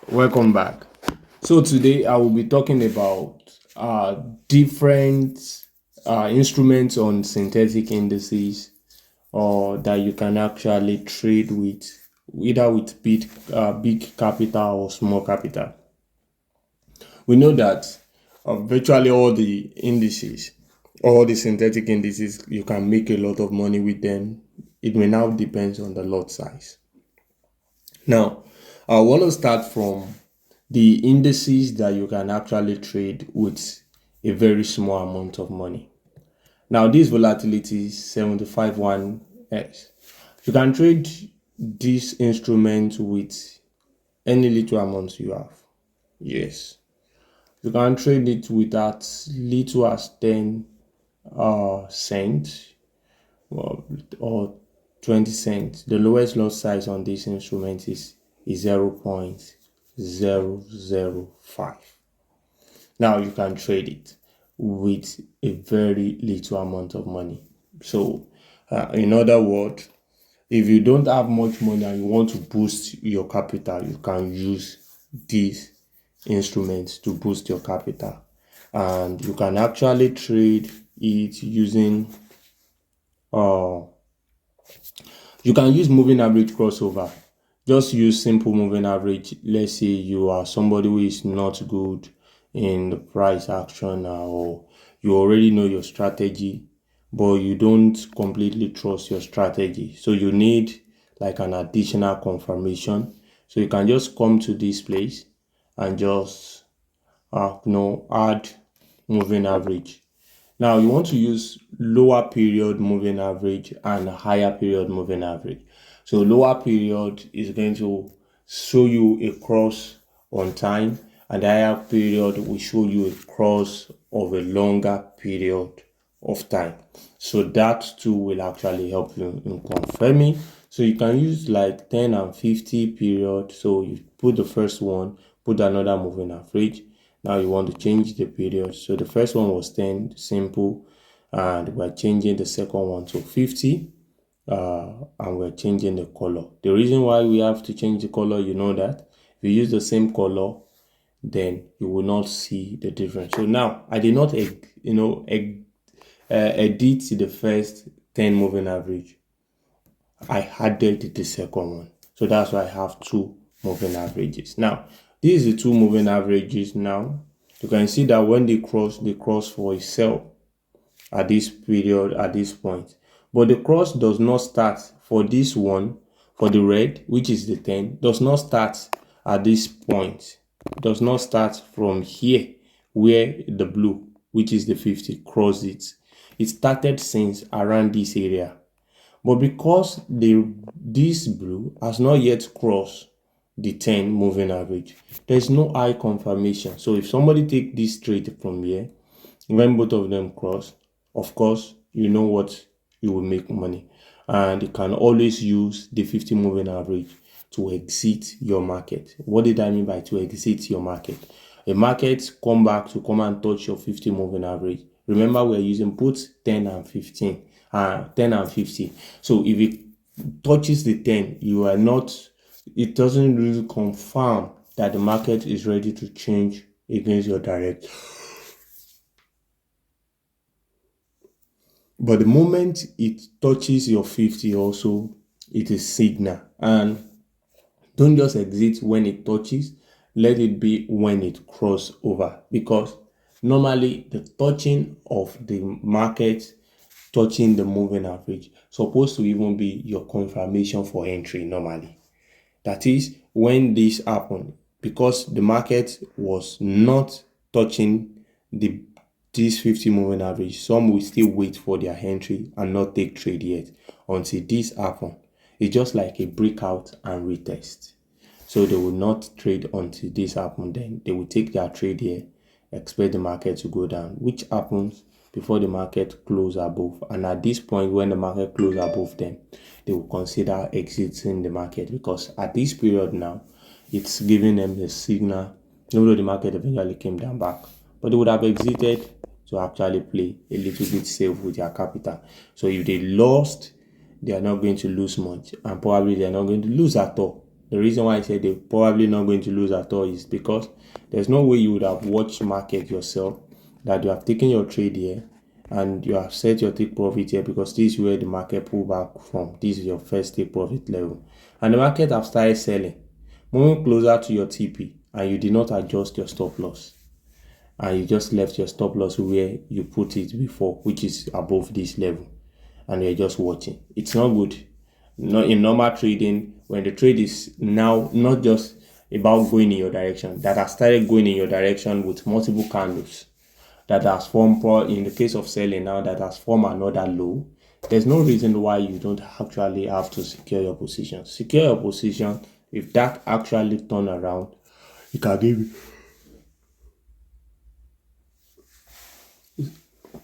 Welcome back. So today I will be talking about different instruments on synthetic indices or that you can actually trade with, either with big capital or small capital. We know that virtually all the indices, all the synthetic indices, you can make a lot of money with them. It may now depends on the lot size. Now, I want to start from the indices that you can actually trade with a very small amount of money. Now, this volatility is 751x. You can trade this instrument with any little amount you have. Yes. You can trade it with as little as 10 cents or 20 cents. The lowest lot size on this instrument is 0.005. Now you can trade it with a very little amount of money. So, in other words, if you don't have much money and you want to boost your capital, you can use these instruments to boost your capital. And you can actually trade it using you can use moving average crossover. Just use simple moving average. Let's say you are somebody who is not good in the price action, or you already know your strategy, but you don't completely trust your strategy. So you need like an additional confirmation. So you can just come to this place and just add moving average. Now you want to use lower period moving average and higher period moving average. So lower period is going to show you a cross on time, and the higher period will show you a cross of a longer period of time. So that too will actually help you in confirming. So you can use like 10 and 50 period. So you put the first one, put another moving average. Now you want to change the period. So the first one was 10, simple, and we're changing the second one to 50, and we're changing the color. The reason why we have to change the color, you know that if you use the same color, then you will not see the difference. So now I did not edit the first 10 moving average. I added the second one. So that's why I have two moving averages. Now, these are the two moving averages now. You can see that when they cross for a sell at this period, at this point. But the cross does not start for this one, for the red, which is the 10, does not start at this point. It does not start from here, where the blue, which is the 50, crossed it. It started since around this area. But because this blue has not yet crossed the 10 moving average, there's no high confirmation. So if somebody take this trade from here, when both of them cross, of course, you know what, you will make money. And you can always use the 50 moving average to exit your market. What did I mean by to exit your market? A market come and touch your 50 moving average. Remember, we're using both 10 and 15. 10 and 50. So if it touches the 10, it doesn't really confirm that the market is ready to change against your direct. But the moment it touches your 50 also, it is signal. And don't just exit when it touches, let it be when it cross over, because normally the touching of the market touching the moving average supposed to even be your confirmation for entry normally. That is, when this happened, because the market was not touching this 50 moving average, some will still wait for their entry and not take trade yet until this happen. It's just like a breakout and retest. So they will not trade until this happen. Then they will take their trade here, expect the market to go down, which happens before the market close above. And at this point, when the market close above them, they will consider exiting the market, because at this period now, it's giving them the signal, even though the market eventually came down back, but they would have exited to actually play a little bit safe with their capital. So if they lost, they are not going to lose much, and probably they are not going to lose at all. The reason why I said they're probably not going to lose at all is because there's no way you would have watched market yourself, that you have taken your trade here and you have set your take profit here, because this is where the market pull back from. This is your first take profit level. And the market have started selling, moving closer to your TP, and you did not adjust your stop loss. And you just left your stop loss where you put it before, which is above this level, and you're just watching. It's not good. Not in normal trading, when the trade is now not just about going in your direction, that has started going in your direction with multiple candles, that has formed, in the case of selling now, that has formed another low, there's no reason why you don't actually have to secure your position. Secure your position. If that actually turn around, it can give you,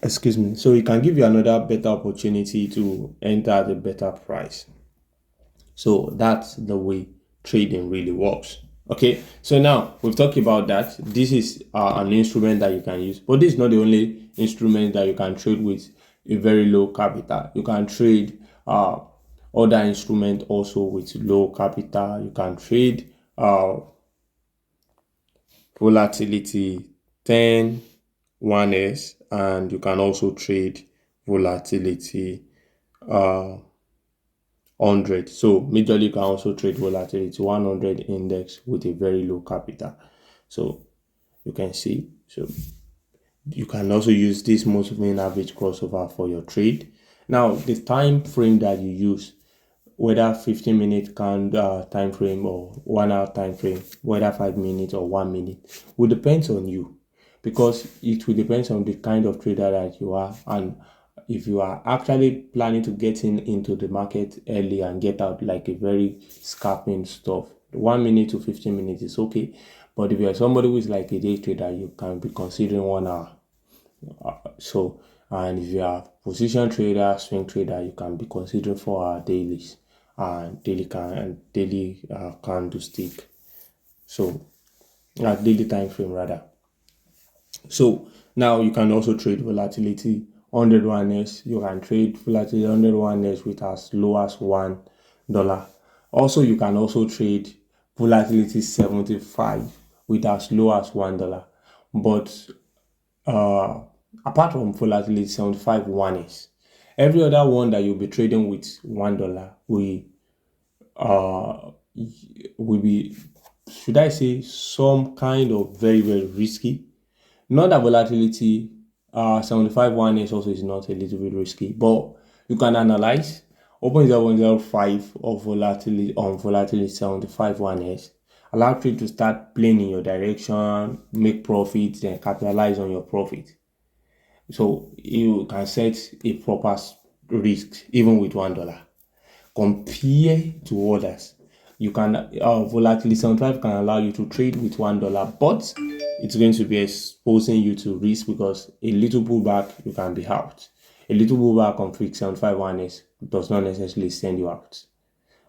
excuse me, so it can give you another better opportunity to enter at a better price. So that's the way trading really works. Okay, so now we've talked about that. This is an instrument that you can use, but this is not the only instrument that you can trade with a very low capital. You can trade other instrument also with low capital. You can trade volatility 10 1s, and you can also trade volatility 100. So majorly you can also trade volatility 100 index with a very low capital. So you can see, so you can also use this moving average crossover for your trade. Now the time frame that you use, whether 15-minute time frame or 1 hour time frame, whether 5 minutes or 1 minute, will depend on you, because it will depend on the kind of trader that you are. And if you are actually planning to get into the market early and get out like a very scalping stuff, 1 minute to 15 minutes is okay. But if you're somebody who is like a day trader, you can be considering 1 hour. And if you are position trader, swing trader, you can be considering 4 hour dailies and daily candlestick. So daily time frame rather. So now you can also trade volatility 101s. You can trade volatility 101s with as low as $1. Also, you can also trade volatility 75 with as low as $1. But apart from volatility 75 1s, every other one that you'll be trading with $1 will be, should I say, some kind of very, very risky. Not that volatility 75 1s also is not a little bit risky, but you can analyze 0.005 of volatility on volatility 75 1s. Allow trade to start playing in your direction, make profit, then capitalize on your profit. So you can set a proper risk even with $1. Compare to others. You can volatility 75 can allow you to trade with $1, but it's going to be exposing you to risk, because a little pullback you can be out. A little pullback on fixed 75 1s does not necessarily send you out.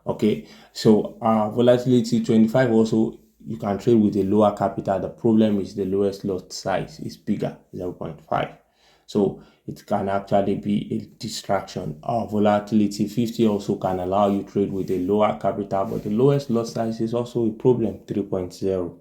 Okay, so volatility 25 also, you can trade with a lower capital. The problem is the lowest lot size is bigger, 0.5. So it can actually be a distraction. Volatility 50 also can allow you trade with a lower capital, but the lowest lot size is also a problem, 3.0.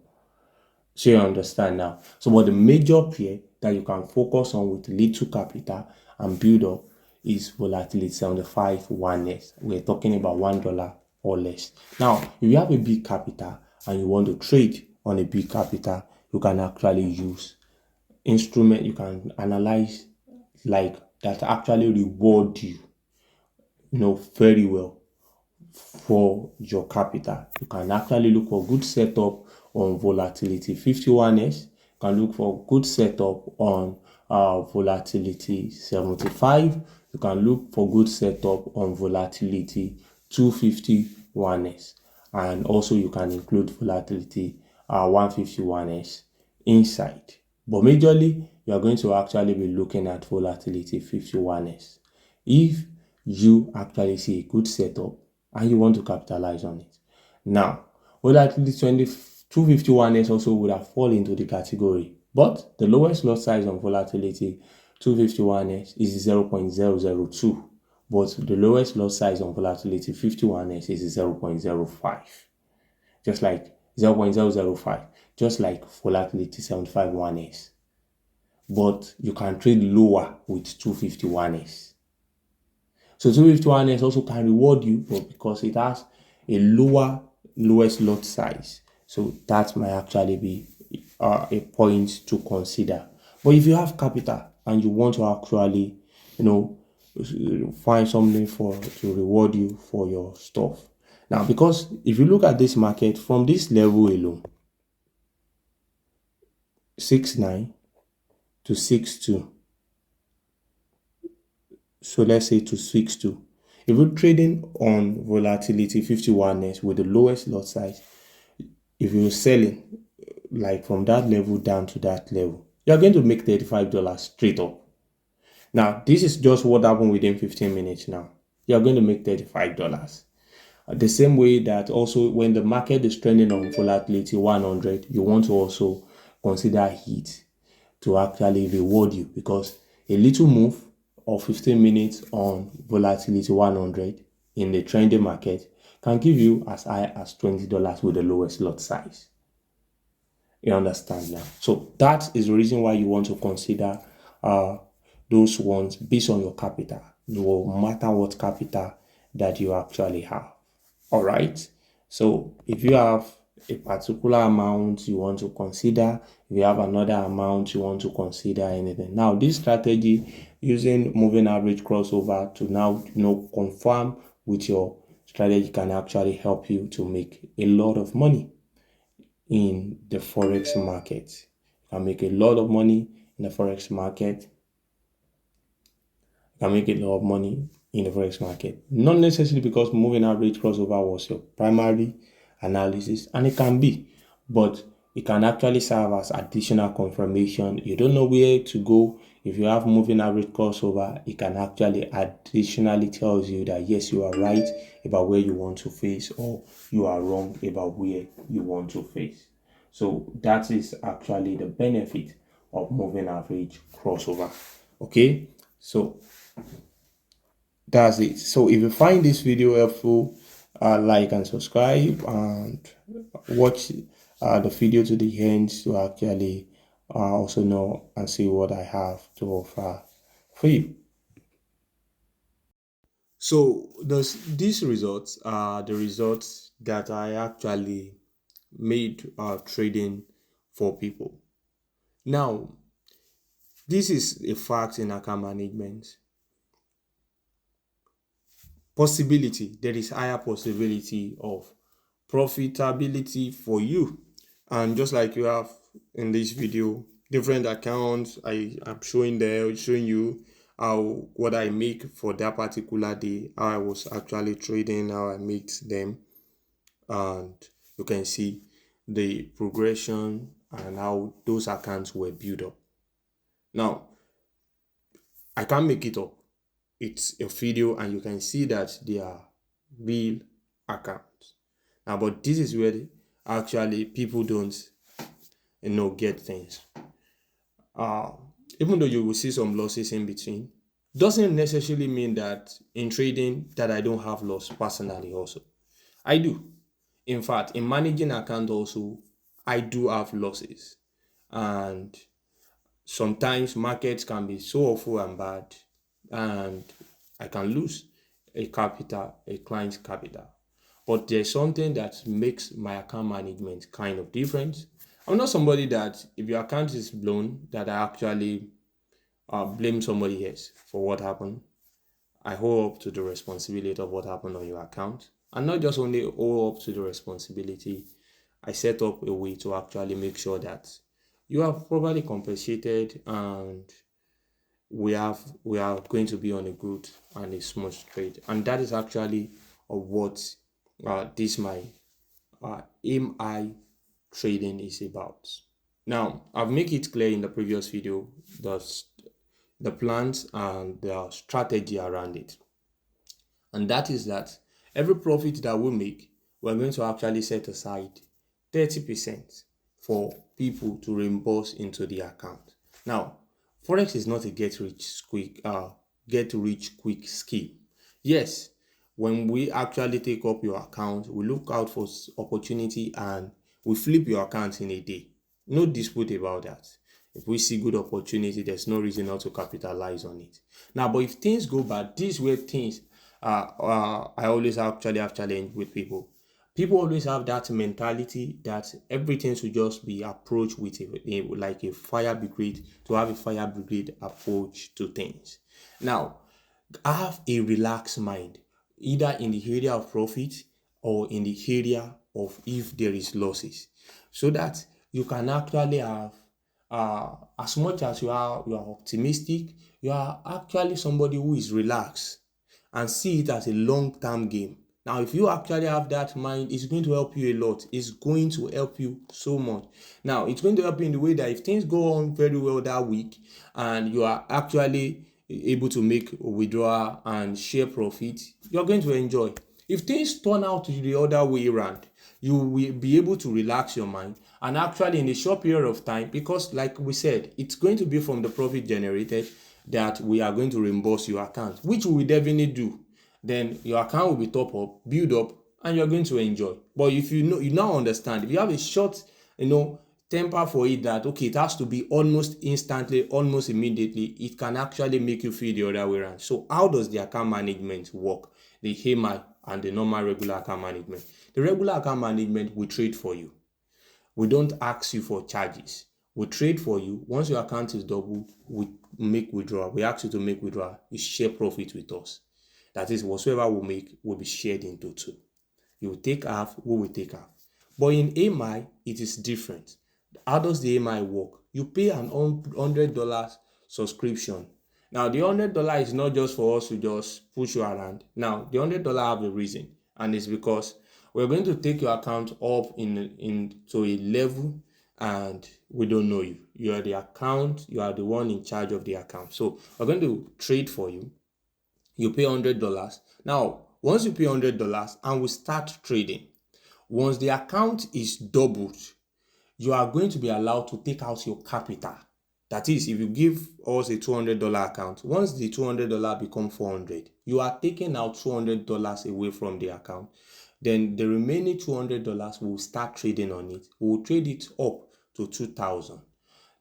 So you understand now. So but the major pair that you can focus on with little capital and build up is volatility 75 1s. We're talking about $1 or less. Now, if you have a big capital and you want to trade on a big capital, you can actually use instrument you can analyze like that actually reward you, very well for your capital. You can actually look for good setup on volatility 51s. You can look for good setup on volatility 75. You can look for good setup on volatility 251s, and also you can include volatility 151s inside. But majorly, you are going to actually be looking at volatility 51s. If you actually see a good setup and you want to capitalize on it. Now, volatility 251s also would have fallen into the category, but the lowest lot size on volatility 251s is 0.002, but the lowest lot size on volatility 51s is 0.05. just like 0.005, just like volatility 75 1s. But you can trade lower with 251s. So 251s also can reward you, but because it has a lowest lot size, so that might actually be a point to consider. But if you have capital and you want to actually, you know, find something to reward you for your stuff. Now, because if you look at this market from this level alone, 6.9 to 6.2, so let's say to 6.2. If you're trading on volatility 51s with the lowest lot size, if you're selling like from that level down to that level, you're going to make $35 straight up. Now, this is just what happened within 15 minutes now. You're going to make $35. The same way that also when the market is trending on volatility 100, you want to also consider heat to actually reward you, because a little move of 15 minutes on volatility 100 in the trending market can give you as high as $20 with the lowest lot size. You understand now? So that is the reason why you want to consider those ones based on your capital, no matter what capital that you actually have. All right. So if you have a particular amount you want to consider, if you have another amount you want to consider anything. Now, this strategy using moving average crossover to now confirm with your strategy can actually help you to make a lot of money in the forex market. You can make a lot of money in the forex market. You can make a lot of money in the forex market. Not necessarily because moving average crossover was your primary analysis, and it can be, but it can actually serve as additional confirmation. You don't know where to go. If you have moving average crossover, it can actually additionally tells you that yes, you are right about where you want to face, or you are wrong about where you want to face. So that is actually the benefit of moving average crossover. Okay, so that's it. So if you find this video helpful, like and subscribe and watch the video to the end to actually also know and see what I have to offer for you. So these results are the results that I actually made trading for people. Now, this is a fact in account management. There is higher possibility of profitability for you. And just like you have in this video, different accounts I'm showing there, showing you how what I make for that particular day, how I was actually trading, how I made them, and you can see the progression and how those accounts were built up. Now, I can't make it up. It's a video and you can see that they are real accounts. Now, but this is where actually people don't get things. Even though you will see some losses in between, doesn't necessarily mean that in trading that I don't have loss personally also. I do. In fact, in managing account also, I do have losses. And sometimes markets can be so awful and bad, and I can lose a client's capital. But there's something that makes my account management kind of different. I'm not somebody that if your account is blown, that I actually blame somebody else for what happened. I hold up to the responsibility of what happened on your account. And not just only hold up to the responsibility, I set up a way to actually make sure that you are properly compensated, and we are going to be on a good and a smooth trade. And that is actually what this my aim high trading is about. Now, I've made it clear in the previous video the plans and the strategy around it. And that is that every profit that we make, we're going to actually set aside 30% for people to reimburse into the account. Now, Forex is not a get rich quick scheme. Yes, when we actually take up your account, we look out for opportunity and we flip your account in a day. No dispute about that. If we see good opportunity, there's no reason not to capitalize on it. Now, but if things go bad, this is where things I always actually have challenge with people. People always have that mentality that everything should just be approached with like a fire brigade, to have a fire brigade approach to things. Now, have a relaxed mind, either in the area of profit or in the area of if there is losses, so that you can actually have as much as you are optimistic, you are actually somebody who is relaxed and see it as a long-term game. Now, if you actually have that mind, it's going to help you a lot. It's going to help you so much. Now, it's going to help you in the way that if things go on very well that week and you are actually able to make a withdrawal and share profit, you're going to enjoy. If things turn out the other way around, you will be able to relax your mind and actually in a short period of time, because like we said, it's going to be from the profit generated that we are going to reimburse your account, which we will definitely do. Then your account will be top up, build up, and you're going to enjoy. But if you now understand, if you have a short, temper for it, that okay, it has to be almost instantly, almost immediately, it can actually make you feel the other way around. So how does the account management work? The HEMI and the normal regular account management. The regular account management will trade for you. We don't ask you for charges. We trade for you. Once your account is doubled, we make withdrawal. We ask you to make withdrawal. You share profit with us. That is, whatsoever we make will be shared into two. You will take half, we will take half. But in AMI, it is different. How does the AMI work? You pay an $100 subscription. Now, the $100 is not just for us to just push you around. Now, the $100 have a reason, and it's because we're going to take your account up into a level, and we don't know you. You are the account, you are the one in charge of the account. So we're going to trade for you. You pay $100. Now, once you pay $100 and we start trading, once the account is doubled, you are going to be allowed to take out your capital. That is, if you give us a $200 account, once the $200 become $400, you are taking out $200 away from the account. Then the remaining $200, we'll start trading on it. We'll trade it up to $2,000.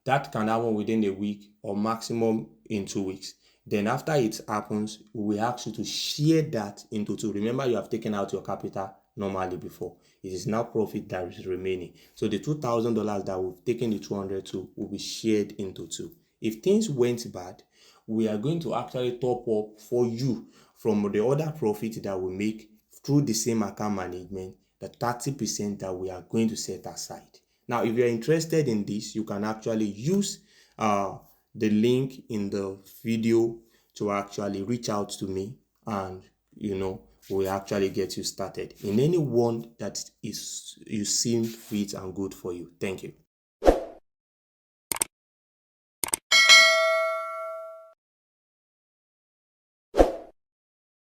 That can happen within a week or maximum in 2 weeks. Then after it happens, we will ask you to share that into two. Remember, you have taken out your capital normally before. It is now profit that is remaining. So the $2,000 that we've taken the 200 to will be shared into two. If things went bad, we are going to actually top up for you from the other profit that we make through the same account management, the 30% that we are going to set aside. Now, if you're interested in this, you can actually use the link in the video to actually reach out to me, and we'll actually get you started in any one that is you seem fit and good for you. Thank you.